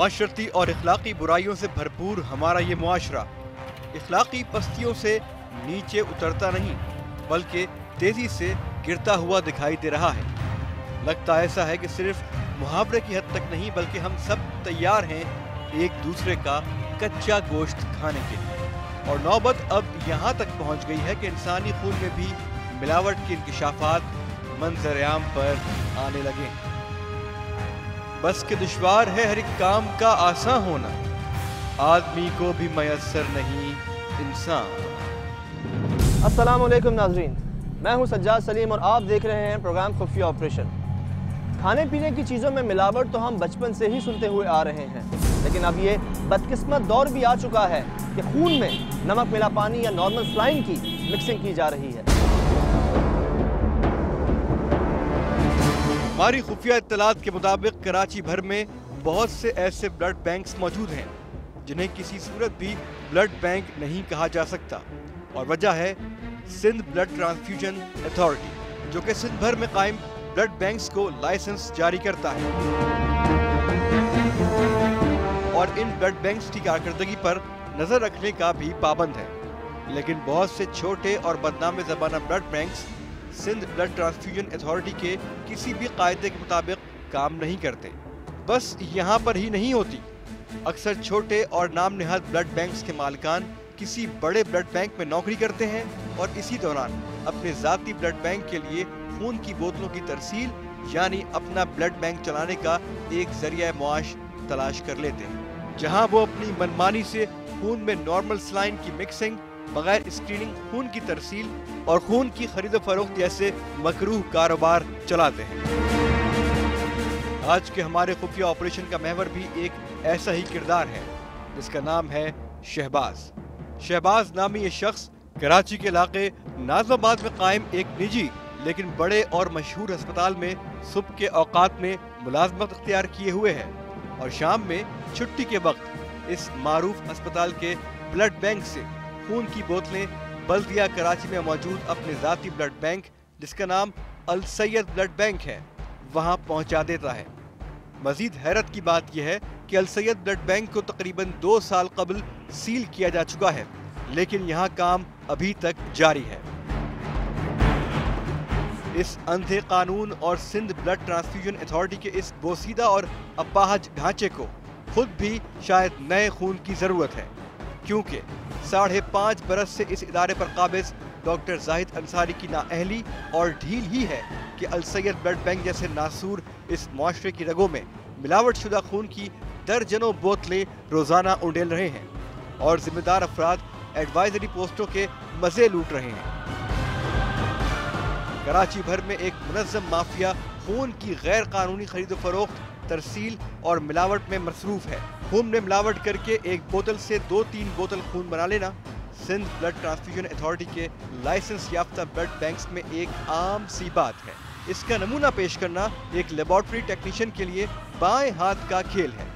माशरती और इखलाकी बुराइयों से भरपूर हमारा ये मुआशरा इखलाकी पस्तियों से नीचे उतरता नहीं बल्कि तेजी से गिरता हुआ दिखाई दे रहा है। लगता ऐसा है कि सिर्फ मुहावरे की हद तक नहीं बल्कि हम सब तैयार हैं एक दूसरे का कच्चा गोश्त खाने के लिए। और नौबत अब यहाँ तक पहुँच गई है कि इंसानी खून में भी मिलावट के इंकशाफात मंजर-ए-आम पर आने लगे हैं। बस के दुश्वार है हर एक काम का आसान होना, आदमी को भी मयस्सर नहीं इंसान। अस्सलाम वालेकुम नाज़रीन, मैं हूं सज्जाद सलीम और आप देख रहे हैं प्रोग्राम खुफिया ऑपरेशन। खाने पीने की चीज़ों में मिलावट तो हम बचपन से ही सुनते हुए आ रहे हैं, लेकिन अब ये बदकिस्मत दौर भी आ चुका है कि खून में नमक मिला पानी या नॉर्मल सलाइन की मिक्सिंग की जा रही है। हमारी खुफिया इत्तलात के मुताबिक कराची भर में बहुत से ऐसे ब्लड बैंक्स मौजूद हैं जिन्हें किसी सूरत भी ब्लड बैंक नहीं कहा जा सकता, और वजह है सिंध ब्लड ट्रांसफ्यूजन अथॉरिटी, जो कि सिंध भर में कायम ब्लड बैंक्स को लाइसेंस जारी करता है और इन ब्लड बैंक्स की कारकर्दगी पर नजर रखने का भी पाबंद है। लेकिन बहुत से छोटे और बदनाम ज़माना blood banks Sindh blood transfusion authority के किसी भी कायदे के मुताबिक काम नहीं करते। बस यहाँ पर ही नहीं होती, अक्सर छोटे और नाम निहाद ब्लड बैंक्स के मालिकान किसी बड़े ब्लड बैंक में नौकरी करते हैं और इसी दौरान अपने जाती ब्लड बैंक के लिए खून की बोतलों की तरसील यानी अपना ब्लड बैंक चलाने का एक जरिया मुआश तलाश कर लेते हैं, जहाँ वो अपनी मनमानी से खून में नॉर्मल सलाइन की मिक्सिंग, बगैर स्क्रीनिंग खून की तरसील और खून की खरीद फरोख्त जैसे मकरूह कारोबार चलाते हैं। आज के हमारे खुफिया ऑपरेशन का महवर भी एक ऐसा ही किरदार है जिसका नाम है शहबाज। शहबाज नामी ये शख्स कराची के इलाके नाज़िमाबाद में कायम एक निजी लेकिन बड़े और मशहूर अस्पताल में सुबह के औकात में मुलाजमत अख्तियार किए हुए है और शाम में छुट्टी के वक्त इस मारूफ अस्पताल के ब्लड बैंक से खून की बोतलें बल्दिया कराची में मौजूद अपने जाती ब्लड बैंक, जिसका नाम अल सैयद ब्लड बैंक है, वहां पहुंचा देता है। मजीद हैरत की बात यह है कि अल सैयद ब्लड बैंक को तकरीबन 2 साल कबल सील किया जा चुका है, लेकिन यहां काम अभी तक जारी है। इस अंधे कानून और सिंध ब्लड ट्रांसफ्यूजन अथॉरिटी के इस बोसीदा और अपाहज ढांचे को खुद भी शायद नए खून की जरूरत है, क्योंकि 5.5 बरस से इस इदारे पर काबिज डॉक्टर जाहिद अंसारी की नाअहली और ढील ही है कि अल सैयद ब्लड बैंक जैसे नासूर इस मुआशरे की रगों में मिलावट शुदा खून की दर्जनों बोतलें रोजाना उंडेल रहे हैं और जिम्मेदार अफराद एडवाइजरी पोस्टों के मजे लूट रहे हैं। कराची भर में एक मुनज़्ज़म माफिया खून की गैर कानूनी खरीद फरोख्त, तरसील और मिलावट में मसरूफ है। खून में मिलावट करके एक बोतल से 2-3 बोतल खून बना लेना सिंध ब्लड ट्रांसफ्यूजन अथॉरिटी के लाइसेंस याफ्ता ब्लड बैंक्स में एक आम सी बात है। इसका नमूना पेश करना एक लेबोरेटरी टेक्नीशियन के लिए बाएं हाथ का खेल है।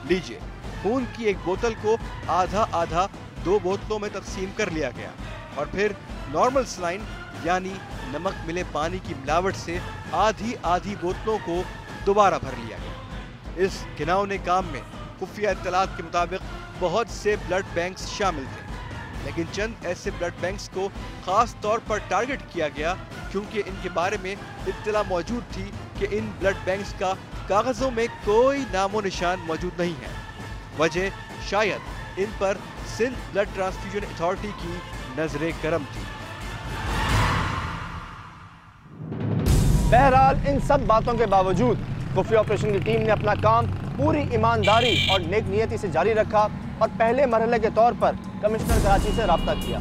लीजिए, खून की एक बोतल को आधा आधा 2 बोतलों में तकसीम कर लिया गया और फिर नॉर्मल सलाइन यानी नमक मिले पानी की मिलावट से आधी आधी बोतलों को दोबारा भर लिया गया। इस घिनौने काम में खुफिया इत्तलात के मुताबिक बहुत से ब्लड बैंक्स शामिल थे, लेकिन चंद ऐसे ब्लड बैंक्स को खास तौर पर टारगेट किया गया क्योंकि इनके बारे में इत्तला मौजूद थी कि इन ब्लड बैंक्स का कागजों में कोई नामो निशान मौजूद नहीं है। वजह शायद इन पर सिंध ब्लड ट्रांसफ्यूजन अथॉरिटी की नजरे करम थी। बहरहाल इन सब बातों के बावजूद खुफिया ऑपरेशन की टीम ने अपना काम पूरी ईमानदारी और नेक नियति से जारी रखा और पहले मरहले के तौर पर कमिश्नर कराची से राब्ता किया।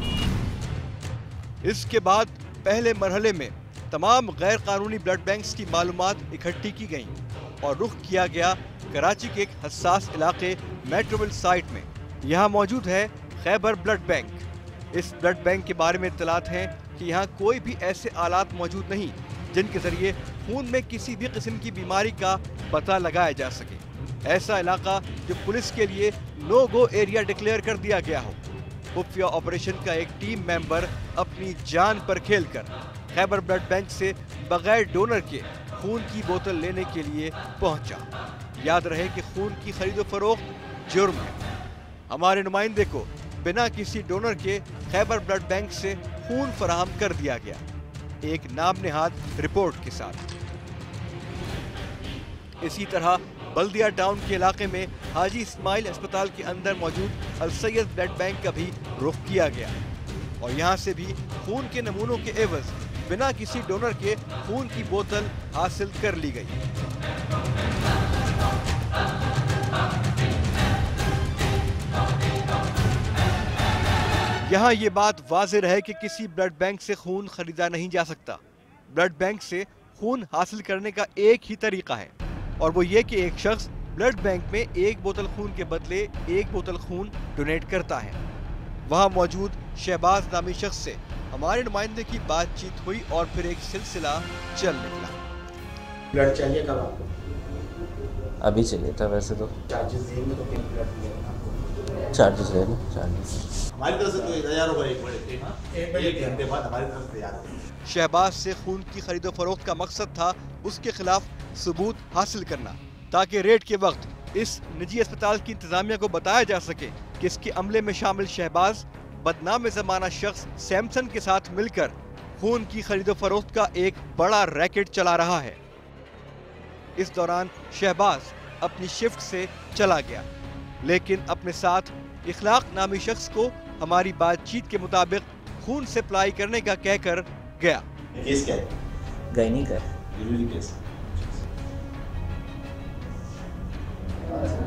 इसके बाद पहले मरहले में तमाम गैर कानूनी ब्लड बैंक्स की मालूमात इकट्ठी की गईं और रुख किया गया कराची के एक हसास इलाके मेट्रोविल साइट में। यहाँ मौजूद है खैबर ब्लड बैंक। इस ब्लड बैंक के बारे में इत्तलात हैं कि यहाँ कोई भी ऐसे आलात मौजूद नहीं जिनके जरिए खून में किसी भी किस्म की बीमारी का पता लगाया जा सके। ऐसा इलाका जो पुलिस के लिए नो गो एरिया डिक्लेयर कर दिया गया हो। खुफिया ऑपरेशन का एक टीम मेंबर अपनी जान पर खेलकर खैबर ब्लड बैंक से बगैर डोनर के खून की बोतल लेने के लिए पहुंचा। याद रहे कि खून की खरीदो फरोख्त जुर्म है। हमारे नुमाइंदे को बिना किसी डोनर के खैबर ब्लड बैंक से खून फराहम कर दिया गया, एक नाम नेहाद रिपोर्ट के साथ। इसी तरह बल्दिया टाउन के इलाके में हाजी इस्माइल अस्पताल के अंदर मौजूद अल सैयद ब्लड बैंक का भी रुख किया गया और यहाँ से भी खून के नमूनों के एवज बिना किसी डोनर के खून की बोतल हासिल कर ली गई। यहाँ ये बात वाज़ेह रहे कि किसी ब्लड बैंक से खून खरीदा नहीं जा सकता। ब्लड बैंक से खून हासिल करने का एक ही तरीका है और वो ये कि एक शख्स ब्लड बैंक में एक बोतल खून के बदले एक बोतल खून डोनेट करता है। वहाँ मौजूद शहबाज नामी शख्स से हमारे नुमाइंदे की बातचीत हुई और फिर एक सिलसिला चल निकला। ब्लड चाहिए कब आपको? अभी चाहिए था वैसे तो। चार्जेस देंगे तो फिर ब्लड मिलेगा? चार्जेस है ना, चार्जेस हमारी तरफ से तो तैयार होगा एक घंटे बाद हमारी तरफ से तैयार होगा। शहबाज से खून की खरीदो फरोख्त का मकसद था उसके खिलाफ सबूत हासिल करना ताकि रेड के वक्त इस निजी अस्पताल की इंतजामिया को बताया जा सके कि इसके अमले में शामिल शहबाज बदनाम ज़माना शख्स सैमसन के साथ मिलकर खून की खरीदो फरोख्त का एक बड़ा रैकेट चला रहा है। इस दौरान शहबाज अपनी शिफ्ट से चला गया, लेकिन अपने साथ इखलाक नामी शख्स को हमारी बातचीत के मुताबिक खून सप्लाई करने का कहकर गया। केस क्या है? गायनी का डिलीवरी केस।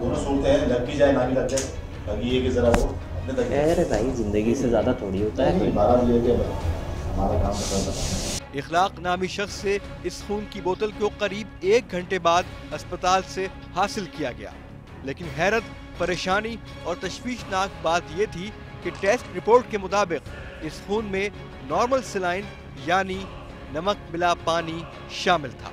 दोनों सोचते हैं लग भी जाए ना भी लग जाए, बाकी ये कि जरा वो अपने तक। अरे भाई जिंदगी से ज्यादा थोड़ी होता है कोई। 12 लेके हमारा काम खत्म करना। इखलाक नामी शख्स से इस खून की बोतल को करीब 1 घंटे बाद अस्पताल से हासिल किया गया, लेकिन हैरत, परेशानी और तशवीशनाक बात यह थी कि टेस्ट रिपोर्ट के मुताबिक इस खून में नॉर्मल सलाइन यानी नमक मिला पानी शामिल था।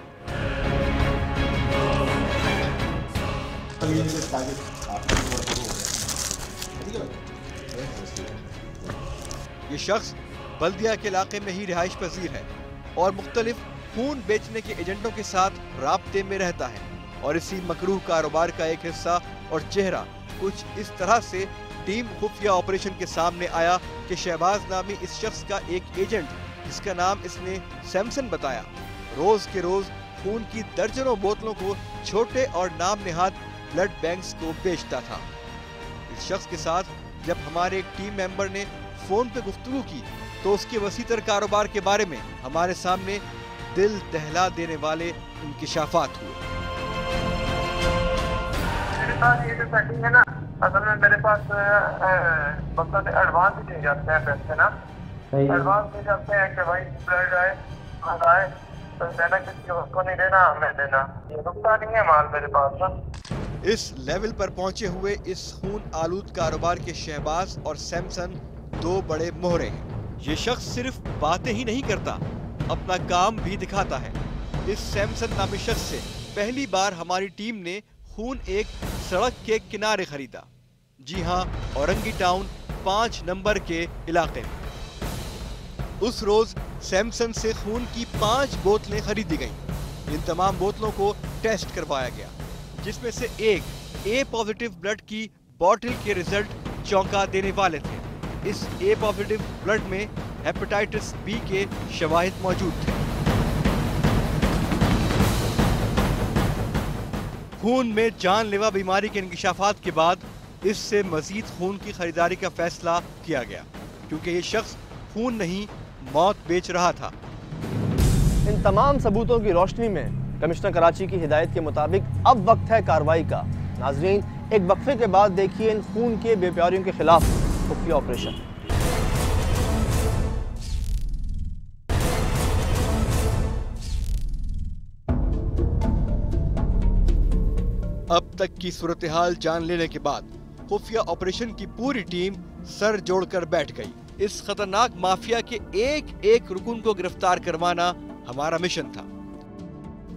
ये शख्स बल्दिया के इलाके में ही रिहाइश पजीर है और मुख्तलिफ खून बेचने के एजेंटों के साथ राब्ते में रहता है और इसी मकरूह कारोबार का एक हिस्सा और चेहरा कुछ इस तरह से टीम खुफिया ऑपरेशन के सामने आया कि शहबाज नामी इस शख्स का एक एजेंट, जिसका नाम इसने सैमसन बताया, रोज के रोज खून की दर्जनों बोतलों को छोटे और नाम नेहाद ब्लड बैंक्स को बेचता था। इस शख्स के साथ जब हमारे एक टीम मेंबर ने फोन पे गुफ्तगू की तो उसके वसीतर कारोबार के बारे में हमारे सामने दिल दहला देने वाले इंकिशाफात हुए। मेरे पास ये जो सेटिंग है ना, असल में मेरे पास मतलब एडवांस ही दे जाते हैं पैसे ना, एडवांस दे जाते हैं कि भाई ब्लड आए तो देना, किसी को नहीं देना, हमें देना, ये रुकता नहीं है माल मेरे पास ना। इस लेवल पर पहुंचे हुए इस खून आलूद कारोबार के शहबाज और सैमसन दो बड़े मोहरे हैं। ये शख्स सिर्फ बातें ही नहीं करता, अपना काम भी दिखाता है। इस सैमसन नामी शख्स से पहली बार हमारी टीम ने खून एक सड़क के किनारे खरीदा। जी हाँ, औरंगी टाउन 5 नंबर के इलाके में। उस रोज सैमसन से खून की 5 बोतलें खरीदी गईं। इन तमाम बोतलों को टेस्ट करवाया गया, जिसमें से एक ए पॉजिटिव ब्लड की बोतल के रिजल्ट चौंका देने वाले थे। इस ए पॉजिटिव ब्लड में हेपेटाइटिस बी के शवाहिद मौजूद थे। खून में जानलेवा बीमारी के इंकिशाफात के बाद इससे मजीद खून की खरीदारी का फैसला किया गया, क्योंकि ये शख्स खून नहीं मौत बेच रहा था। इन तमाम सबूतों की रोशनी में कमिश्नर कराची की हिदायत के मुताबिक अब वक्त है कार्रवाई का। नाजरीन, एक वक्फे के बाद देखिए इन खून के बेप्यारियों के खिलाफ खुफिया ऑपरेशन। अब तक की सूरत हाल जान लेने के बाद खुफिया ऑपरेशन की पूरी टीम सर जोड़कर बैठ गई। इस खतरनाक माफिया के एक एक रुकन को गिरफ्तार करवाना हमारा मिशन था।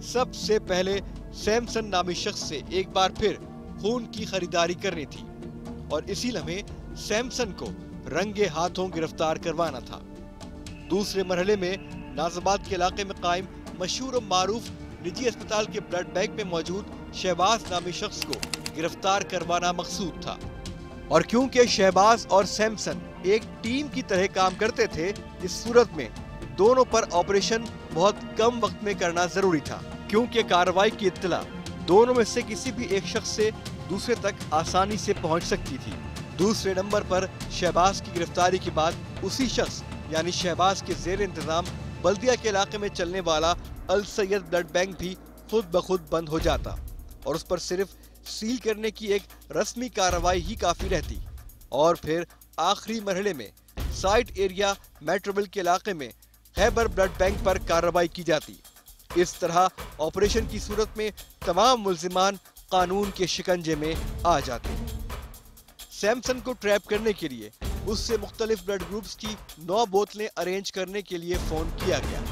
सबसे पहले सैमसन नामी शख्स से एक बार फिर खून की खरीदारी करनी थी और इसी लम्हे सैमसन को रंगे हाथों गिरफ्तार करवाना था। दूसरे मरहले में नाज़ाबाद के इलाके में कायम मशहूर और मारूफ निजी अस्पताल के ब्लड बैंक में मौजूद शहबाज नामी शख्स को गिरफ्तार करवाना मकसूद था। और क्योंकि शहबाज और सैमसन एक टीम की तरह काम करते थे, इस सूरत में दोनों पर ऑपरेशन बहुत कम वक्त में करना जरूरी था, क्योंकि कार्रवाई की इत्तला दोनों में से किसी भी एक शख्स से दूसरे तक आसानी से पहुंच सकती थी। दूसरे नंबर पर शहबाज की गिरफ्तारी के बाद उसी शख्स यानी शहबाज के जेर इंतजाम बल्दिया के इलाके में चलने वाला अल सैयद ब्लड बैंक भी खुद ब खुद बंद हो जाता और उस पर सिर्फ सील करने की एक रस्मी कार्रवाई ही काफी रहती। और फिर आखिरी मरहले में साइट एरिया मेट्रोविल के इलाके में खैबर ब्लड बैंक पर कार्रवाई की जाती। इस तरह ऑपरेशन की सूरत में तमाम मुल्जिमान कानून के शिकंजे में आ जाते। सैमसन को ट्रैप करने के लिए उससे मुख्तलिफ ब्लड ग्रुप्स की 9 बोतलें अरेंज करने के लिए फोन किया गया।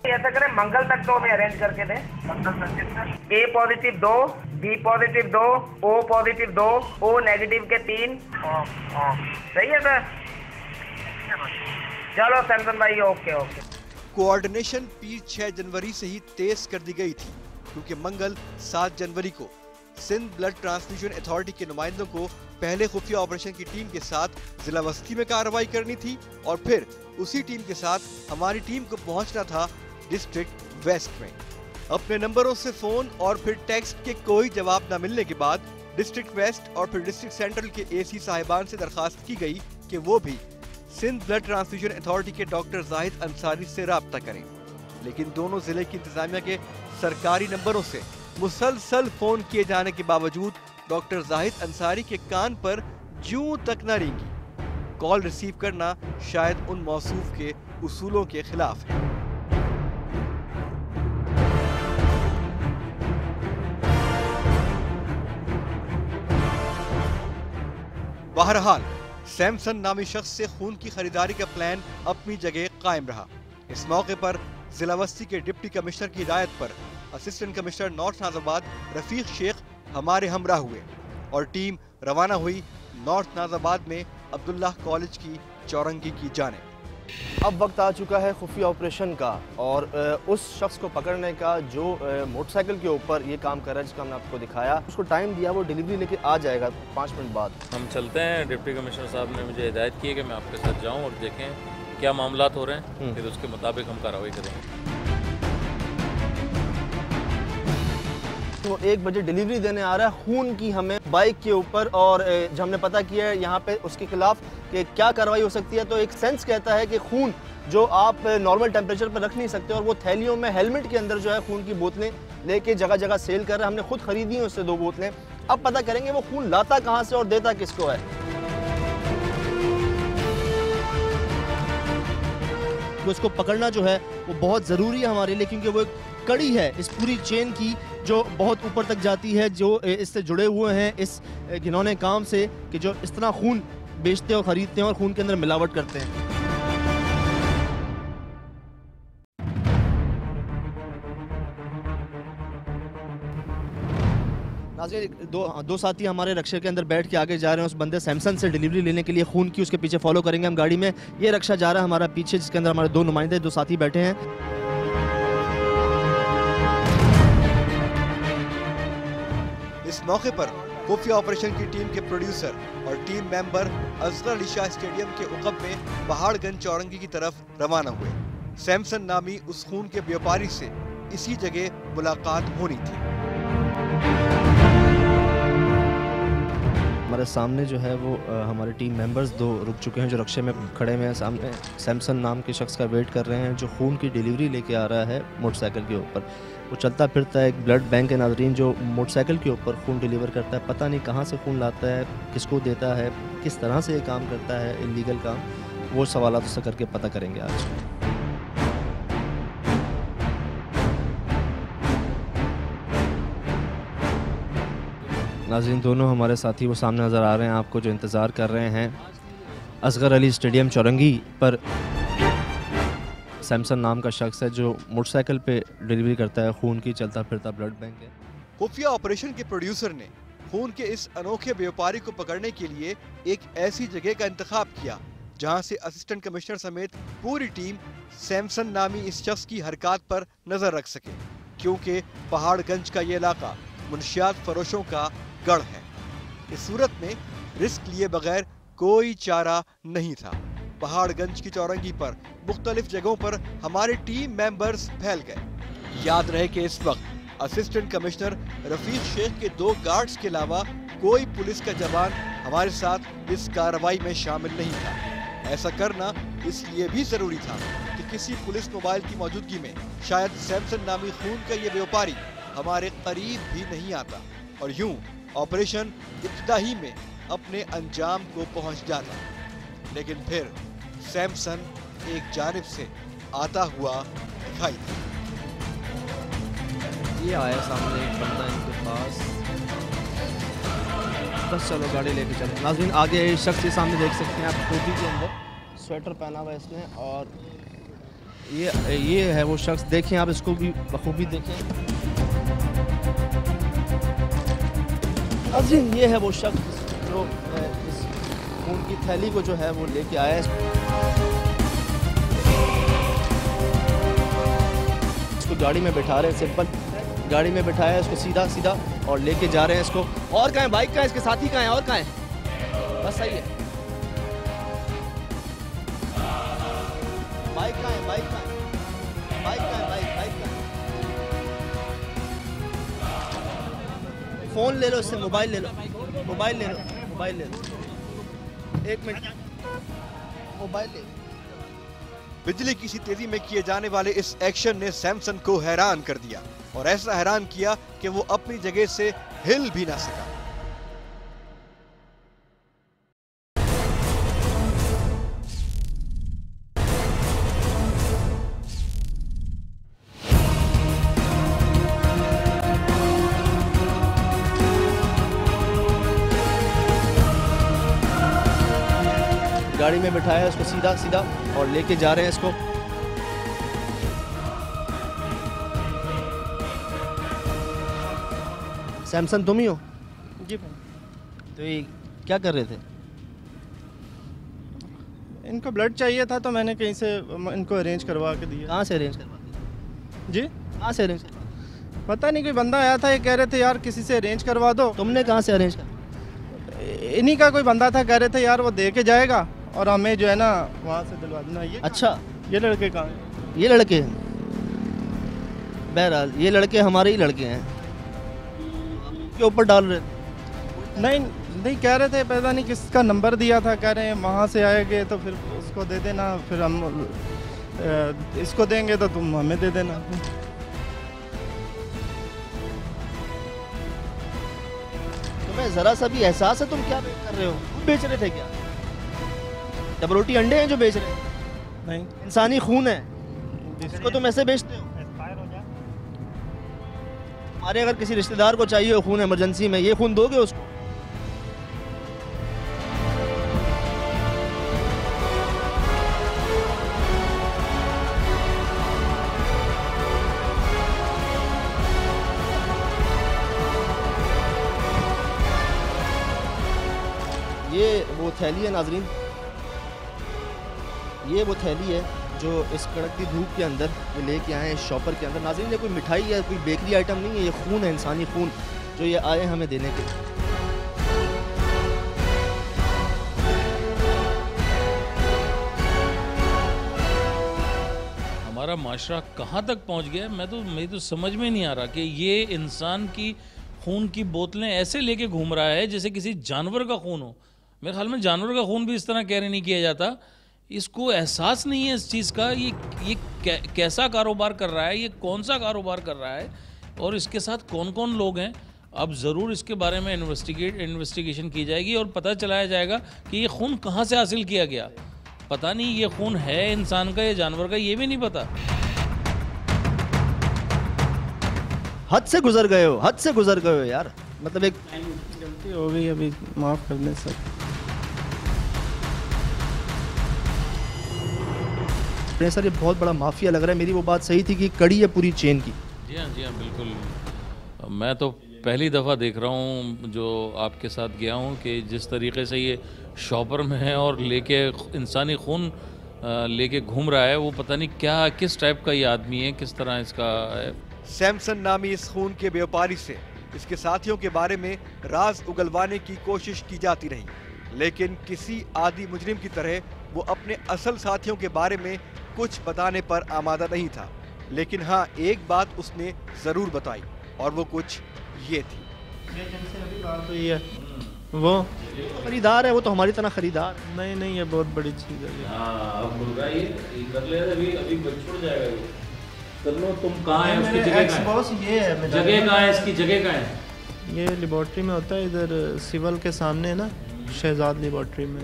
ऐसा करें, मंगल तक तो हमें अरेंज करके दें। मंगल तक A positive 2, B positive 2, O positive 2, O negative के 3। सही है सर? चलो सैमसन भाई, ओके ओके। कोऑर्डिनेशन पीर 6 जनवरी से ही तेज कर दी गई थी, क्योंकि मंगल 7 जनवरी को सिंध ब्लड ट्रांसफ्यूजन अथॉरिटी के नुमाइंदों को पहले खुफिया ऑपरेशन की टीम के साथ जिला वस्ती में कार्रवाई करनी थी और फिर उसी टीम के साथ हमारी टीम को पहुंचना था डिस्ट्रिक्ट वेस्ट में। अपने नंबरों से फोन और फिर टेक्स्ट के कोई जवाब न मिलने के बाद डिस्ट्रिक्ट वेस्ट और फिर डिस्ट्रिक्ट सेंट्रल के एसी साहिबान से दरखास्त की गई कि वो भी सिंध ब्लड ट्रांसफ्यूजन अथॉरिटी के डॉक्टर जाहिद अंसारी से राब्ता करें, लेकिन दोनों जिले की इंतजामिया के सरकारी नंबरों से मुसलसल फोन किए जाने के बावजूद डॉक्टर जाहिद अंसारी के कान पर जूं तक न रेंगी। कॉल रिसीव करना शायद उन मौसूफ के उसूलों के खिलाफ है। बहरहाल सैमसन नामी शख्स से खून की खरीदारी का प्लान अपनी जगह कायम रहा। इस मौके पर जिला वस्ती के डिप्टी कमिश्नर की हिदायत पर assistant commissioner north Nazabad Rafiq Shaikh हमारे हमरा हुए और टीम रवाना हुई नॉर्थ नाज़ाबाद में अब्दुल्लाह कॉलेज की चौरंगी की जानिब। अब वक्त आ चुका है खुफिया ऑपरेशन का और उस शख्स को पकड़ने का जो मोटरसाइकिल के ऊपर ये काम कर रहा है, जिसका हमने आपको दिखाया। उसको टाइम दिया, वो डिलीवरी लेके आ जाएगा 5 मिनट बाद। हम चलते हैं। डिप्टी कमिश्नर साहब ने मुझे हिदायत की है कि मैं आपके साथ जाऊं और देखें क्या मामलात हो रहे हैं, फिर उसके मुताबिक हम कार्रवाई करेंगे। वो 1 बजे डिलीवरी देने आ रहा है खून की हमें बाइक के ऊपर, और जब हमने पता किया है यहाँ पे उसके खिलाफ कि क्या कार्रवाई हो सकती है, तो एक सेंस कहता है कि खून जो आप नॉर्मल टेम्परेचर पर रख नहीं सकते, और वो थैलियों में हेलमेट के अंदर जो है खून की बोतलें लेके जगह जगह सेल कर रहा है। हमने खुद खरीदी हैं उससे 2 बोतलें। अब पता करेंगे वो खून लाता कहाँ से और देता किसको है। तो इसको पकड़ना जो है वो बहुत ज़रूरी है हमारे लिए, क्योंकि वो एक कड़ी है इस पूरी चेन की जो बहुत ऊपर तक जाती है, जो इससे जुड़े हुए हैं इस घिनौने काम से कि जो इस तरह खून बेचते और ख़रीदते हैं और खून के अंदर मिलावट करते हैं। नाज़रीन, दो साथी हमारे रक्षा के अंदर बैठ के आगे जा रहे हैं उस बंदे सैमसन से डिलीवरी लेने के लिए खून की। उसके पीछे फॉलो करेंगे हम गाड़ी में। ये रक्षा जा रहा है हमारा पीछे, जिसके अंदर हमारे 2 नुमाइंदे 2 साथी बैठे हैं। इस मौके पर खुफिया ऑपरेशन की टीम के प्रोड्यूसर और team member Asghar Ali Shah stadium के उकब में पहाड़गंज चौरंगी की तरफ रवाना हुए। सैमसन नामी उस खून के व्यापारी से इसी जगह मुलाकात होनी थी। हमारे सामने जो है वो हमारे टीम मेंबर्स 2 रुक चुके हैं जो रक्षे में खड़े हुए हैं। सामने सैमसन नाम के शख्स का वेट कर रहे हैं जो खून की डिलीवरी लेके आ रहा है मोटरसाइकिल के ऊपर। वो चलता फिरता है, एक ब्लड बैंक है नाज़रीन, जो मोटरसाइकिल के ऊपर खून डिलीवर करता है। पता नहीं कहाँ से खून लाता है, किसको देता है, किस तरह से ये काम करता है इलीगल काम, वो सवालात उससे करके पता करेंगे आज। नाज़रीन, दोनों हमारे साथी वो सामने नज़र आ रहे हैं आपको, जो इंतज़ार कर रहे हैं असगर अली स्टेडियम चौरंगी पर। सैमसन नाम का शख्स है जो मोटरसाइकिल पे डिलीवरी करता है खून की, चलता फिरता ब्लड बैंक है। खुफिया ऑपरेशन के प्रोड्यूसर ने खून के इस अनोखे व्यापारी को पकड़ने के लिए एक ऐसी जगह का इंतखाब किया जहां से असिस्टेंट कमिश्नर समेत पूरी टीम सैमसन नामी इस शख्स की हरकत पर नजर रख सके। क्योंकि पहाड़गंज का ये इलाका मुनशियात फरोशों का गढ़ है। इस सूरत में रिस्क लिए बगैर कोई चारा नहीं था। पहाड़गंज की चौरंगी पर मुख्तलिफ जगहों पर हमारे टीम मेंबर्स फैल गए। याद रहे कि इस वक्त असिस्टेंट कमिश्नर रफीक शेख के 2 गार्ड्स के अलावा कोई पुलिस का जवान हमारे साथ इस कार्रवाई में शामिल नहीं था। ऐसा करना इसलिए भी जरूरी था कि किसी पुलिस मोबाइल की मौजूदगी में शायद सैमसन नामी खून का ये व्यापारी हमारे करीब भी नहीं आता और यूं ऑपरेशन इब्तिदा ही में अपने अंजाम को पहुंच जाता। लेकिन फिर सैमसन एक जानिब से आता हुआ दिखाई दिया। ये आया सामने एक बंदा इनके पास, बस चलो गाड़ी लेके चलो। नाज़रीन आगे इस शख्स के सामने देख सकते हैं आप, टोपी के अंदर स्वेटर पहना हुआ है इसने, और ये है वो शख्स। देखें आप इसको भी बखूबी देखें। नाज़रीन ये है वो शख्स जो इस खून की थैली को जो है वो लेके आया है। इसको गाड़ी में बैठा रहे हैं, सिंपल गाड़ी में बैठाया है इसको सीधा सीधा और लेके जा रहे हैं इसको। और कहाँ है बाइक, कहाँ है इसके साथी, कहाँ है और कहाँ है? बस सही है। बाइक कहाँ है, बाइक कहाँ है, बाइक कहाँ है, बाइक कहाँ है? फोन ले लो इससे, मोबाइल ले लो, मोबाइल ले लो, मोबाइल ले लो, 1 मिनट, मोबाइल ले लो। बिजली की सी तेजी में किए जाने वाले इस एक्शन ने सैमसन को हैरान कर दिया और ऐसा हैरान किया कि वो अपनी जगह से हिल भी ना सका। गाड़ी में बिठाया है उसको सीधा सीधा और लेके जा रहे हैं इसको। सैमसन तुम ही हो? जी। तो ये क्या कर रहे थे? इनको ब्लड चाहिए था तो मैंने कहीं से इनको अरेंज करवा के दिया। कहाँ से अरेंज करवा दिया? जी, कहाँ से अरेंज करवा? पता नहीं, कोई बंदा आया था, ये कह रहे थे यार किसी से अरेंज करवा दो। तुमने कहाँ से अरेंज करवा? इन्हीं का कोई बंदा था, कह रहे थे यार वो दे के जाएगा और हमें जो है ना वहाँ से दिलवा देना। ये अच्छा, ये लड़के कहाँ हैं? ये लड़के, बहरहाल ये लड़के हमारे ही लड़के हैं, के ऊपर डाल रहे? नहीं नहीं, कह रहे थे पता नहीं किसका नंबर दिया था, कह रहे हैं वहाँ से आएंगे तो फिर उसको दे देना, फिर हम इसको देंगे तो तुम हमें दे देना। तुम्हें ज़रा सा भी एहसास है तुम क्या कर रहे हो? तुम बेच रहे थे क्या? जब रोटी अंडे हैं जो बेच रहे हैं? नहीं, इंसानी खून है, इसको तुम ऐसे बेचते हो? हमारे अगर किसी रिश्तेदार को चाहिए हो खून इमरजेंसी में, ये खून दोगे उसको? ये वो थैली है नाजरीन, ये वो थैली है जो इस कड़कती धूप के अंदर ये लेके आए हैं शॉपर के अंदर। नाज़रीन ये कोई मिठाई या कोई बेकरी आइटम नहीं है, ये खून है, इंसानी खून जो ये आए हमें देने के। हमारा माशरा कहाँ तक पहुँच गया, मेरी तो समझ में नहीं आ रहा कि ये इंसान की खून की बोतलें ऐसे लेके घूम रहा है जैसे किसी जानवर का खून हो। मेरे ख्याल में जानवर का खून भी इस तरह कैरी नहीं किया जाता। इसको एहसास नहीं है इस चीज़ का, ये कैसा कारोबार कर रहा है, ये कौन सा कारोबार कर रहा है और इसके साथ कौन कौन लोग हैं। अब ज़रूर इसके बारे में इन्वेस्टिगेशन की जाएगी और पता चलाया जाएगा कि ये खून कहाँ से हासिल किया गया। पता नहीं ये खून है इंसान का या जानवर का, ये भी नहीं पता। हद से गुजर गए हो, हद से गुजर गए हो यार। मतलब एक गलती हो गई, अभी माफ़ कर दें सर। सर ये बहुत बड़ा माफिया लग रहा है। मेरी वो बात सही थी कि कड़ी है पूरी चेन की। जी हाँ बिल्कुल। मैं तो पहली दफ़ा देख रहा हूँ जो आपके साथ गया हूँ कि जिस तरीके से ये शॉपर में है और लेके इंसानी खून लेके घूम रहा है। वो पता नहीं क्या किस टाइप का ये आदमी है, किस तरह इसका है। सैमसन नामी इस खून के व्यापारी से इसके साथियों के बारे में राज उगलवाने की कोशिश की जाती रही, लेकिन किसी आदि मुजरिम की तरह वो अपने असल साथियों के बारे में कुछ बताने पर आमादा नहीं था। लेकिन हाँ, एक बात उसने जरूर बताई और वो कुछ ये थी। बात तो ये वो खरीदार है, वो तो हमारी तरह खरीदार। नहीं, ये बहुत बड़ी चीज़ है ये। अब बोल रहा है ये कर ले, अभी छुड़ जाएगा ये। कर लो, तुम कहाँ है, उसकी जगह कहाँ है? बॉस ये है, जगह कहाँ है, इसकी जगह कहाँ है? ये लेबॉर्ट्री में होता है, इधर सिविल के सामने है ना, शहजाद लेबॉर्ट्री में।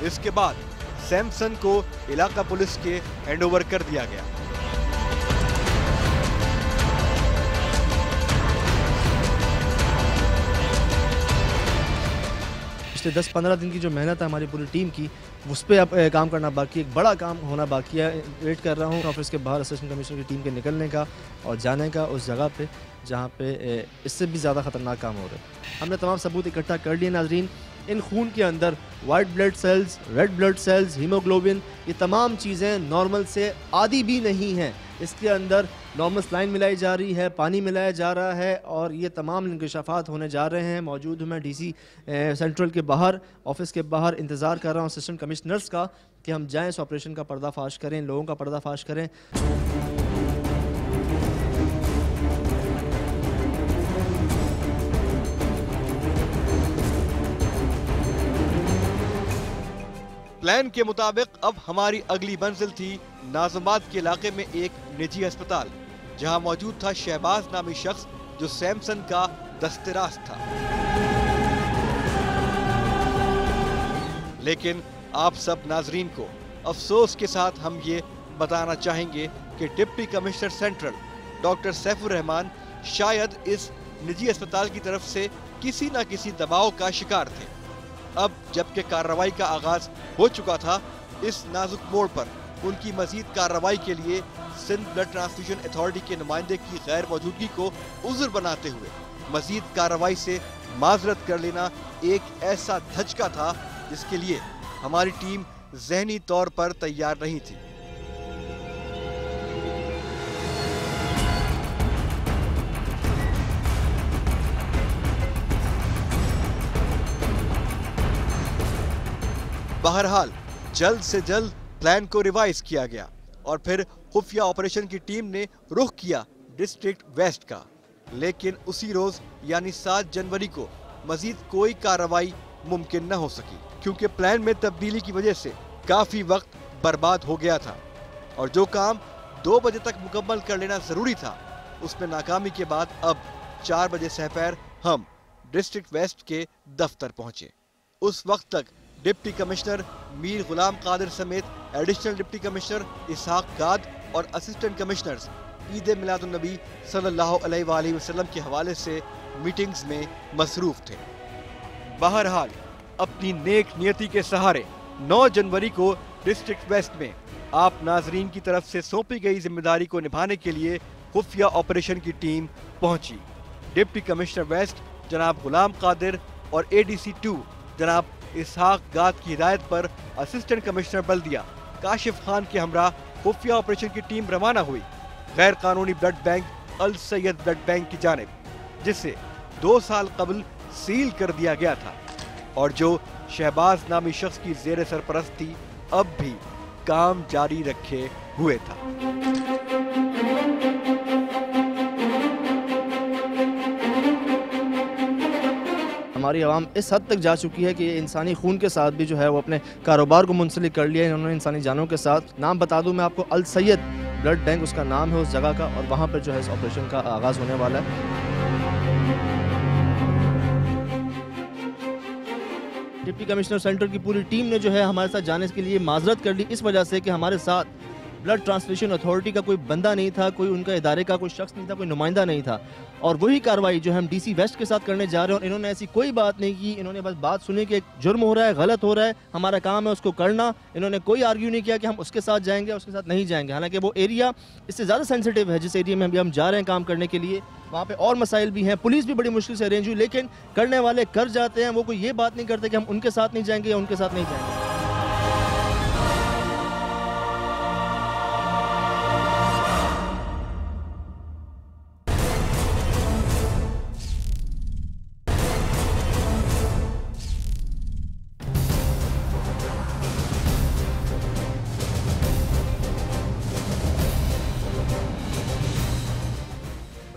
इसके बाद सैमसन को इलाका पुलिस के हैंडओवर कर दिया गया। पिछले 10-15 दिन की जो मेहनत है हमारी पूरी टीम की, उस पर अब काम करना बाकी है। एक बड़ा काम होना बाकी है। वेट कर रहा हूँ ऑफिस के बाहर असिस्टेंट कमिश्नर की टीम के निकलने का और जाने का उस जगह पे जहाँ पे इससे भी ज़्यादा ख़तरनाक काम हो रहा है। हमने तमाम सबूत इकट्ठा कर लिए नाजरीन। इन खून के अंदर white blood cells, red blood cells, haemoglobin, ये तमाम चीज़ें नॉर्मल से आधी भी नहीं हैं। इसके अंदर नॉर्मल सलाइन मिलाई जा रही है, पानी मिलाया जा रहा है और ये तमाम इंकशाफात होने जा रहे हैं। मौजूद हूँ मैं डीसी सेंट्रल के बाहर, ऑफिस के बाहर इंतज़ार कर रहा हूँ असिस्टेंट कमिश्नर्स का कि हम जाएँ इस ऑपरेशन का पर्दाफाश करें, लोगों का पर्दाफाश करें। प्लान के मुताबिक अब हमारी अगली मंजिल थी नाजमाबाद के इलाके में एक निजी अस्पताल, जहां मौजूद था शहबाज नामी शख्स जो सैमसन का दस्तराज था। लेकिन आप सब नाजरीन को अफसोस के साथ हम ये बताना चाहेंगे कि deputy commissioner central doctor Saifur Rahman शायद इस निजी अस्पताल की तरफ से किसी न किसी दबाव का शिकार थे। अब जबकि कार्रवाई का आगाज हो चुका था, इस नाजुक मोड़ पर उनकी मजीद कार्रवाई के लिए सिंध ब्लड ट्रांसफ्यूजन अथॉरिटी के नुमाइंदे की गैर मौजूदगी को उज़्र बनाते हुए मजीद कार्रवाई से माजरत कर लेना एक ऐसा धचका था जिसके लिए हमारी टीम ज़हनी तौर पर तैयार नहीं थी। बहरहाल जल्द से जल्द प्लान को रिवाइज किया गया और फिर खुफिया ऑपरेशन की टीम ने रुख किया डिस्ट्रिक्ट वेस्ट का। लेकिन उसी रोज यानी 7 जनवरी को मजीद कोई कार्रवाई मुमकिन न हो सकी, क्योंकि प्लान में तब्दीली की वजह से काफी वक्त बर्बाद हो गया था और जो काम 2 बजे तक मुकम्मल कर लेना जरूरी था, उसमें नाकामी के बाद अब 4 बजे सहपैर हम डिस्ट्रिक्ट वेस्ट के दफ्तर पहुंचे। उस वक्त तक डिप्टी कमिश्नर मीर गुलाम कादिर समेत एडिशनल डिप्टी कमिश्नर इसहाक गाद और असिस्टेंट कमिश्नर्स ईद मिलादुन नबी सल्लल्लाहु अलैहि वसल्लम के हवाले से मीटिंग्स में मसरूफ थे। बहरहाल अपनी नेक नियति के सहारे 9 जनवरी को डिस्ट्रिक्ट वेस्ट में आप नाजरीन की तरफ से सौंपी गई जिम्मेदारी को निभाने के लिए खुफिया ऑपरेशन की टीम पहुंची। डिप्टी कमिश्नर वेस्ट जनाब गुलाम कादिर और ADC 2 जनाब इसहाक गाद की हिदायत पर असिस्टेंट कमिश्नर बल्दिया काशिफ खान के हमरा खुफिया ऑपरेशन की टीम रवाना हुई गैर कानूनी ब्लड बैंक अल सैयद ब्लड बैंक की जानिब, जिसे 2 साल कबल सील कर दिया गया था और जो शहबाज नामी शख्स की जेर सरपरस्ती अब भी काम जारी रखे हुए था। हमारी आवाम इस हद तक जा चुकी है कि इंसानी खून के साथ भी जो है वो अपने कारोबार को मुंसलिक कर लिया है इन्होंने इंसानी जानों के साथ। नाम बता दूं मैं आपको, अल सैयद ब्लड बैंक उसका नाम है उस जगह का, और वहाँ पर जो है इस ऑपरेशन का आगाज़ होने वाला है। डिप्टी कमिश्नर सेंट्रल की पूरी टीम ने जो है हमारे साथ जाने के लिए माजरत कर ली, इस वजह से कि हमारे साथ ब्लड ट्रांसफ्यूजन अथॉरिटी का कोई बंदा नहीं था, कोई उनका इदारे का कोई शख्स नहीं था, कोई नुमाइंदा नहीं था। और वही कार्रवाई जो हम डीसी वेस्ट के साथ करने जा रहे हैं, और इन्होंने ऐसी कोई बात नहीं की, इन्होंने बस बात सुनी कि एक जुर्म हो रहा है, गलत हो रहा है, हमारा काम है उसको करना। इन्होंने कोई आर्ग्यू नहीं किया कि हम उसके साथ जाएंगे, उसके साथ नहीं जाएंगे। हालांकि वो एरिया इससे ज़्यादा सेंसिटिव है जिस एरिया में अभी हम जा रहे हैं काम करने के लिए। वहाँ पे और मसाइल भी हैं, पुलिस भी बड़ी मुश्किल से अरेंज हुई, लेकिन करने वाले कर जाते हैं। वो कोई ये बात नहीं करते कि हम उनके साथ नहीं जाएंगे या उनके साथ नहीं जाएंगे।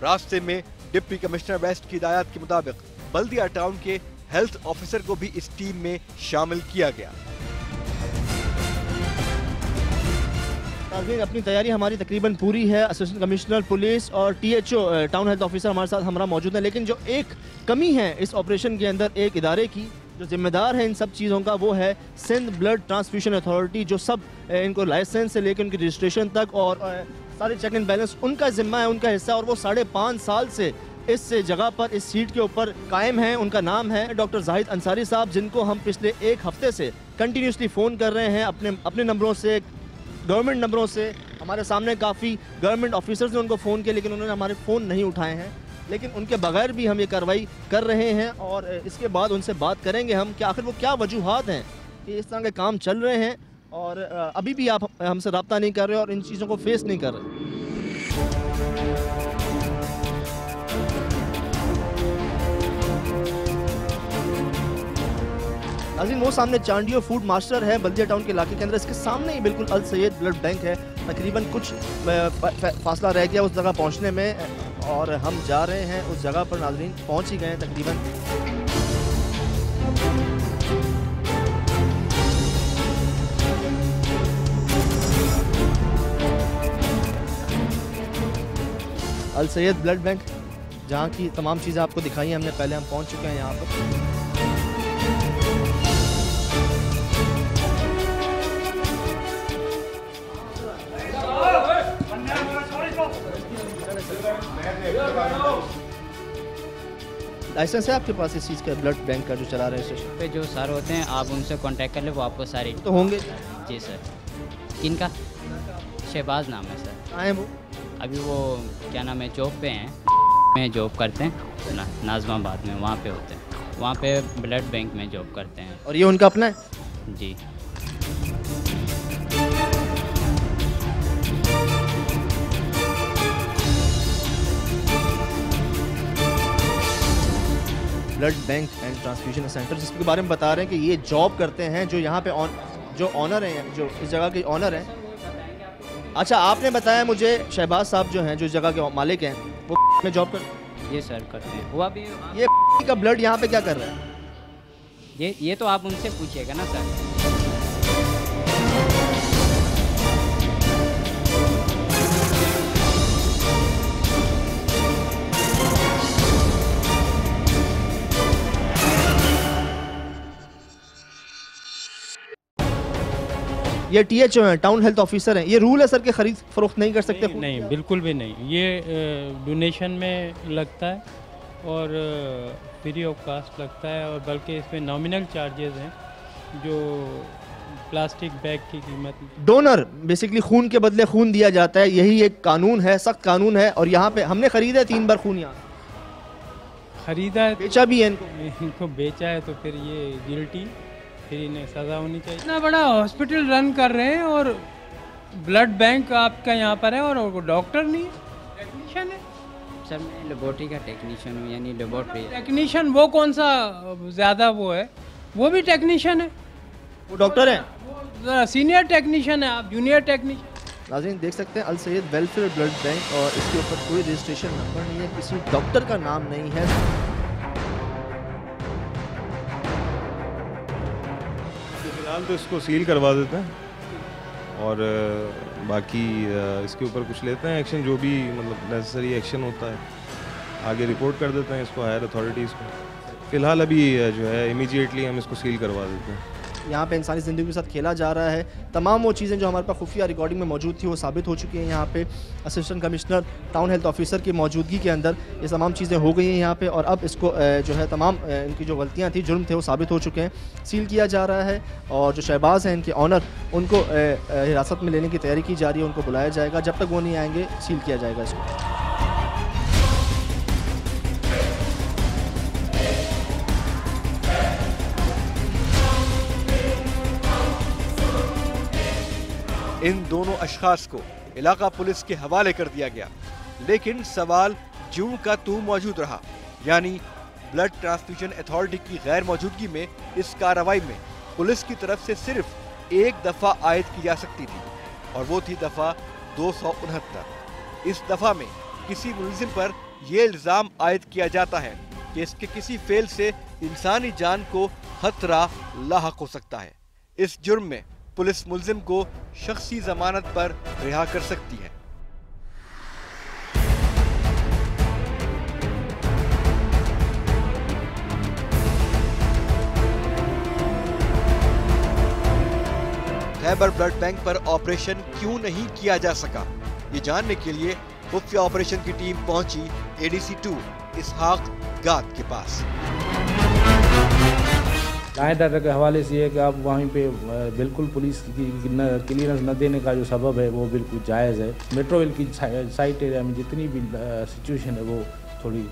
रास्ते में डिप्टी कमिश्नर वेस्ट की हिदायत के मुताबिक बल्दिया टाउन के हेल्थ ऑफिसर को भी इस टीम में शामिल किया गया। अपनी तैयारी हमारी तकरीबन पूरी है। असिस्टेंट कमिश्नर पुलिस और THO टाउन हेल्थ ऑफिसर हमारे साथ हमारा मौजूद है। लेकिन जो एक कमी है इस ऑपरेशन के अंदर, एक इदारे की जो जिम्मेदार है इन सब चीज़ों का, वो है सिंध ब्लड ट्रांसफ्यूजन अथॉरिटी, जो सब इनको लाइसेंस से लेकर उनकी रजिस्ट्रेशन तक और सारे चेक एंड बैलेंस उनका जिम्मा है, उनका हिस्सा। और वो 5.5 साल से इस जगह पर, इस सीट के ऊपर कायम है। उनका नाम है डॉक्टर जाहिद अंसारी साहब, जिनको हम पिछले 1 हफ्ते से कंटिन्यूसली फ़ोन कर रहे हैं अपने नंबरों से, गवर्नमेंट नंबरों से। हमारे सामने काफ़ी गवर्नमेंट ऑफिसर्स ने उनको फ़ोन किया, लेकिन उन्होंने हमारे फ़ोन नहीं उठाए हैं। लेकिन उनके बगैर भी हम ये कार्रवाई कर रहे हैं, और इसके बाद उनसे बात करेंगे हम कि आखिर वो क्या वजूहात हैं कि इस तरह के काम चल रहे हैं और अभी भी आप हमसे रब्ता नहीं कर रहे और इन चीज़ों को फेस नहीं कर रहे। नाज़रीन, वो सामने चांडियो फूड मास्टर है बल्दिया टाउन के इलाके के अंदर। इसके सामने ही बिल्कुल अल सैयद ब्लड बैंक है। तकरीबन कुछ फासला रह गया उस जगह पहुंचने में, और हम जा रहे हैं उस जगह पर। नाज़रीन, पहुंच ही गए हैं तकरीबन। अल सैयद ब्लड बैंक, जहाँ की तमाम चीज़ें आपको दिखाई हैं हमने पहले। हम पहुंच चुके हैं यहाँ पर। लाइसेंस है आपके पास इस चीज़ का, ब्लड बैंक का जो चला रहे हैं स्टेशन पे? जो सर होते हैं आप उनसे कांटेक्ट कर ले, वो आपको सारी तो होंगे। जी सर। किनका? शहबाज नाम है सर। कहाँ है वो? अभी वो क्या नाम है, जॉब पे हैं, में जॉब करते हैं नाजमाबाद में, वहाँ पे होते हैं, वहाँ पे ब्लड बैंक में जॉब करते हैं। और ये उनका अपना है? जी। Blood bank and transfusion centre, जिसके बारे में बता रहे हैं कि ये जॉब करते हैं, जो यहाँ पे जो ऑनर हैं, जो इस जगह के ऑनर हैं। अच्छा, आपने बताया मुझे शहबाज साहब जो हैं, जो जगह के मालिक हैं, वो में जॉब करते? ये सर करते हैं। वो अभी ये का ब्लड यहाँ पे क्या कर रहा है? ये तो आप उनसे पूछिएगा ना सर। ये THO हैं, टाउन हेल्थ ऑफिसर हैं। ये रूल है सर कि खरीद फरोख्त नहीं कर सकते? नहीं, बिल्कुल भी नहीं। ये डोनेशन में लगता है और फ्री ऑफ कास्ट लगता है, और बल्कि इसमें नॉमिनल चार्जेस हैं जो प्लास्टिक बैग की कीमत। डोनर बेसिकली खून के बदले खून दिया जाता है, यही एक कानून है, सख्त कानून है। और यहाँ पे हमने खरीदा है 3 बार खून, यहाँ खरीदा है, बेचा भी है इनको बेचा है, तो फिर ये गिल्टी, फिर इन्हें सज़ा होनी चाहिए। इतना बड़ा हॉस्पिटल रन कर रहे हैं और ब्लड बैंक आपका यहाँ पर है और डॉक्टर नहीं है, टेक्नीशियन है। सर मैं लेबोरेटरी का टेक्नीशियन हूँ, यानी लेबोरेटरी टेक्नीशियन वो कौन सा ज़्यादा वो है, वो भी टेक्नीशियन है, वो डॉक्टर है, वो सीनियर टेक्नीशियन है, आप जूनियर टेक्नीशियन। नाज़रीन देख सकते हैं अल सैयद वेलफेयर ब्लड बैंक, और इसके ऊपर कोई रजिस्ट्रेशन नंबर नहीं है, किसी डॉक्टर का नाम नहीं है। फिलहाल तो इसको सील करवा देते हैं और बाकी इसके ऊपर कुछ लेते हैं एक्शन, जो भी मतलब नेसेसरी एक्शन होता है आगे रिपोर्ट कर देते हैं इसको हायर अथॉरिटीज़ को। फ़िलहाल अभी जो है इमीडिएटली हम इसको सील करवा देते हैं। यहाँ पे इंसानी ज़िंदगी के साथ खेला जा रहा है। तमाम वो चीज़ें जो हमारे पास खुफिया रिकॉर्डिंग में मौजूद थी वो साबित हो चुकी हैं। यहाँ पे assistant commissioner town health officer की मौजूदगी के अंदर ये तमाम चीज़ें हो गई हैं यहाँ पे, और अब इसको जो है तमाम इनकी जो गलतियाँ थी, जुर्म थे, वो साबित हो चुके हैं। सील किया जा रहा है और जो शहबाज हैं इनके ऑनर, उनको हिरासत में लेने की तैयारी की जा रही है। उनको बुलाया जाएगा, जब तक वो नहीं आएंगे सील किया जाएगा इसको। इन दोनों अशखास को इलाका पुलिस के हवाले कर दिया गया, लेकिन सवाल जूं का तू मौजूद रहा, यानी ब्लड ट्रांसफ्यूजन अथॉरिटी की गैर मौजूदगी में इस कार्रवाई में पुलिस की तरफ से सिर्फ एक दफ़ा आयद की जा सकती थी, और वो थी दफ़ा 269। इस दफ़ा में किसी मुलजिम पर यह इल्ज़ाम आयद किया जाता है कि इसके किसी फेल से इंसानी जान को खतरा लाहक हो सकता है। इस जुर्म में पुलिस मुलजिम को शख्सी जमानत पर रिहा कर सकती है। खैबर ब्लड बैंक पर ऑपरेशन क्यों नहीं किया जा सका, ये जानने के लिए खुफिया ऑपरेशन की टीम पहुंची ADC 2 इसहाक गाद के पास। लाएदार के हवाले से है कि आप वहीं पे बिल्कुल पुलिस की क्लियरेंस न देने का जो सबब है वो बिल्कुल जायज़ है। मेट्रोविल की साइट एरिया में जितनी भी सिचुएशन है वो थोड़ी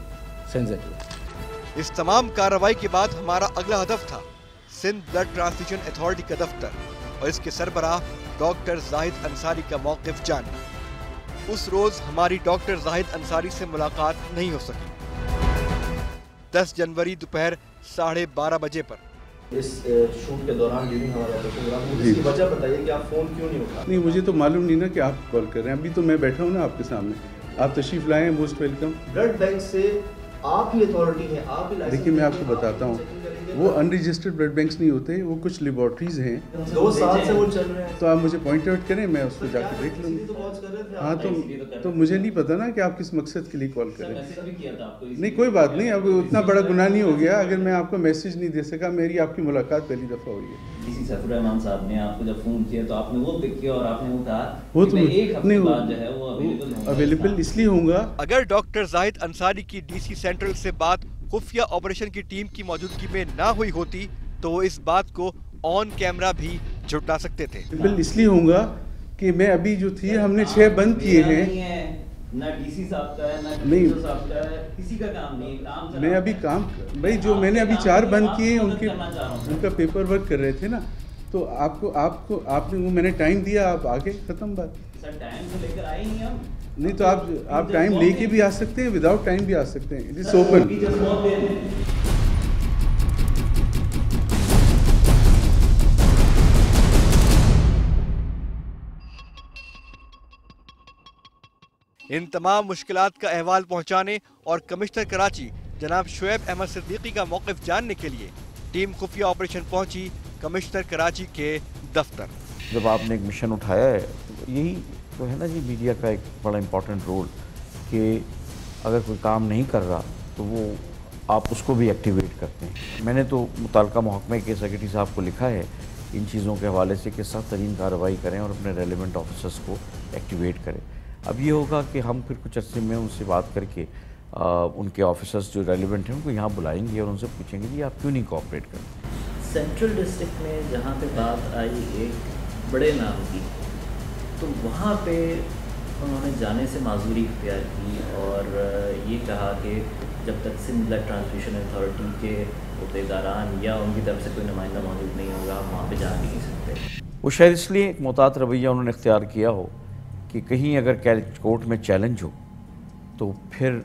सेंसिटिव है। इस तमाम कार्रवाई के बाद हमारा अगला हदफ था सिंध ब्लड ट्रांसफ्यूजन अथॉरिटी का दफ्तर और इसके सरबराह डॉक्टर जाहिद अंसारी का मौक़िफ़ जानना। उस रोज़ हमारी डॉक्टर जाहिद अंसारी से मुलाकात नहीं हो सकी। 10 जनवरी दोपहर 12:30 बजे पर इस शूट के दौरान इसकी वजह बताइए कि आप फ़ोन क्यों नहीं उठा? नहीं, मुझे तो मालूम नहीं ना कि आप कॉल कर रहे हैं। अभी तो मैं बैठा हूँ ना आपके सामने, आप तशरीफ़ लाए हैं, मोस्ट वेलकम। ब्लड बैंक से आप ही अथॉरिटी है, आप ही लाइसेंस। देखिए मैं आपको बताता हूँ, वो अनरजिस्टर्ड ब्लड बैंक्स नहीं होते, वो कुछ लेबॉर्ट्रीज हैं। 2 साल से वो चल रहे हैं। तो आप मुझे पॉइंट आउट करें, मैं उसको जाकर देख लूँगा। हाँ तो मुझे नहीं पता ना कि आप किस मकसद के लिए कॉल करें। नहीं कोई बात नहीं, अब उतना बड़ा गुनाह नहीं हो गया अगर मैं आपको मैसेज नहीं दे सका। मेरी आपकी मुलाकात पहली दफ़ा हुई है। डीसी सफर रहमान साहब ने आपको जब फ़ोन किया तो आपने वो पिक किया और आपने वो कहा वो तो एक हफ्ते बाद जो है वो अवेलेबल इसलिए होगा। अगर डॉक्टर जाहिद अंसारी की DC सेंट्रल से बात खुफिया ऑपरेशन की टीम की मौजूदगी में ना हुई होती तो वो इस बात को ऑन कैमरा भी जुटा सकते थे। बिल्कुल इसलिए होगा कि मैं अभी जो थी हमने 6 बंद किए हैं। ना डीसी साहब का है, ना नहीं साहब का है, किसी का काम नहीं, काम मैं अभी काम भाई जो मैंने अभी 4 बंद किए उनका पेपर वर्क कर रहे थे ना, तो आपने वो मैंने टाइम दिया, आप आगे खत्म बात। सर टाइम तो लेकर आए नहीं हम। नहीं तो आप टाइम लेके भी आ सकते हैं, विदाउट टाइम भी आ सकते हैं। It is open. इन तमाम मुश्किलात का अहवाल पहुंचाने और कमिश्नर कराची जनाब शुएब अहमद सिद्दीकी का मौक़िफ़ जानने के लिए टीम खुफिया ऑपरेशन पहुंची कमिश्नर कराची के दफ्तर। जब आपने एक मिशन उठाया है, यही तो है ना जी मीडिया का एक बड़ा इम्पोर्टेंट रोल, कि अगर कोई काम नहीं कर रहा तो वो आप उसको भी एक्टिवेट करते हैं। मैंने तो मुताल्लिका महकमे के सेक्रेटरी साहब को लिखा है इन चीज़ों के हवाले से कि सख्त तरीन कार्रवाई करें और अपने रेलिवेंट ऑफिसर्स को एक्टिवेट करें। अब ये होगा कि हम फिर कुछ अर्से में उनसे बात करके उनके ऑफिसर्स जो रेलिवेंट हैं उनको यहाँ बुलाएंगे और उनसे पूछेंगे कि आप क्यों नहीं कोऑपरेट करते। सेंट्रल डिस्ट्रिक्ट में जहाँ पे बात आई एक बड़े नाम की, तो वहाँ पे उन्होंने जाने से माजूरी इख्तियार की और ये कहा कि जब तक सिंध ब्लड ट्रांसफ्यूजन अथॉरिटी के अहदेदारान या उनकी तरफ से कोई नुमाइंदा मौजूद नहीं होगा, हम वहाँ पे जा नहीं सकते। वो शायद इसलिए एक मोहतात रवैया उन्होंने इख्तियार किया हो कि कहीं अगर कोर्ट में चैलेंज हो तो फिर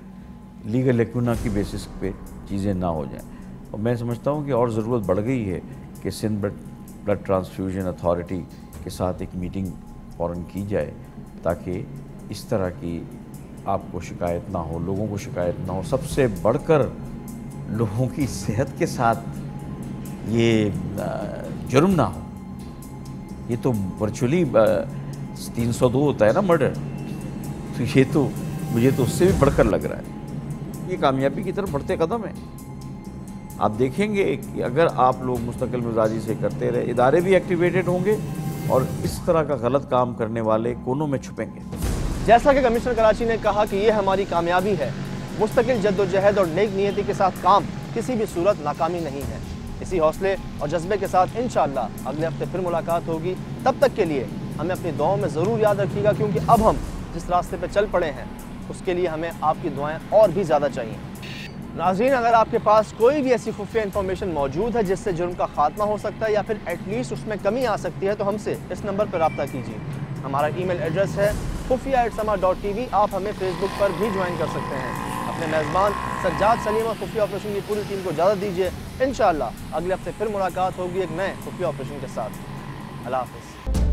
लीगल लेकुना की बेसिस पे चीज़ें ना हो जाएं। और मैं समझता हूँ कि और ज़रूरत बढ़ गई है कि सिंध ब्लड ट्रांसफ्यूजन अथॉरिटी के साथ एक मीटिंग फ़ौरन की जाए ताकि इस तरह की आपको शिकायत ना हो, लोगों को शिकायत ना हो। सबसे बढ़कर लोगों की सेहत के साथ ये जुर्म ना हो। ये तो वर्चुअली 302 होता है ना मर्डर, तो ये तो मुझे तो उससे भी बढ़कर लग रहा है। ये कामयाबी की तरफ बढ़ते कदम है। आप देखेंगे कि अगर आप लोग मुस्तकिल मिजाजी से करते रहे, इदारे भी एक्टिवेटेड होंगे और इस तरह का गलत काम करने वाले कोनों में छुपेंगे। जैसा कि कमिश्नर कराची ने कहा कि ये हमारी कामयाबी है, मुस्तकिल जद्दोजहद और नेक नियति के साथ काम किसी भी सूरत नाकामी नहीं है। इसी हौसले और जज्बे के साथ इंशाअल्लाह अगले हफ्ते फिर मुलाकात होगी। तब तक के लिए हमें अपनी दुआओं में ज़रूर याद रखिएगा, क्योंकि अब हम जिस रास्ते पर चल पड़े हैं उसके लिए हमें आपकी दुआएं और भी ज़्यादा चाहिए। नाज़रीन, अगर आपके पास कोई भी ऐसी खुफिया इन्फॉर्मेशन मौजूद है जिससे जुर्म का खात्मा हो सकता है या फिर एटलीस्ट उसमें कमी आ सकती है, तो हमसे इस नंबर पर रब्ता कीजिए। हमारा ईमेल एड्रेस है खुफिया@sama.tv। आप हमें फेसबुक पर भी ज्वाइन कर सकते हैं। अपने मेज़बान सज्जाद सलीम और खुफिया ऑपरेशन की पूरी टीम को इजाज़त दीजिए। इंशाअल्लाह अगले हफ्ते फिर मुलाकात होगी एक नए खुफिया ऑपरेशन के साथ। अल्लाह हाफ़िज़।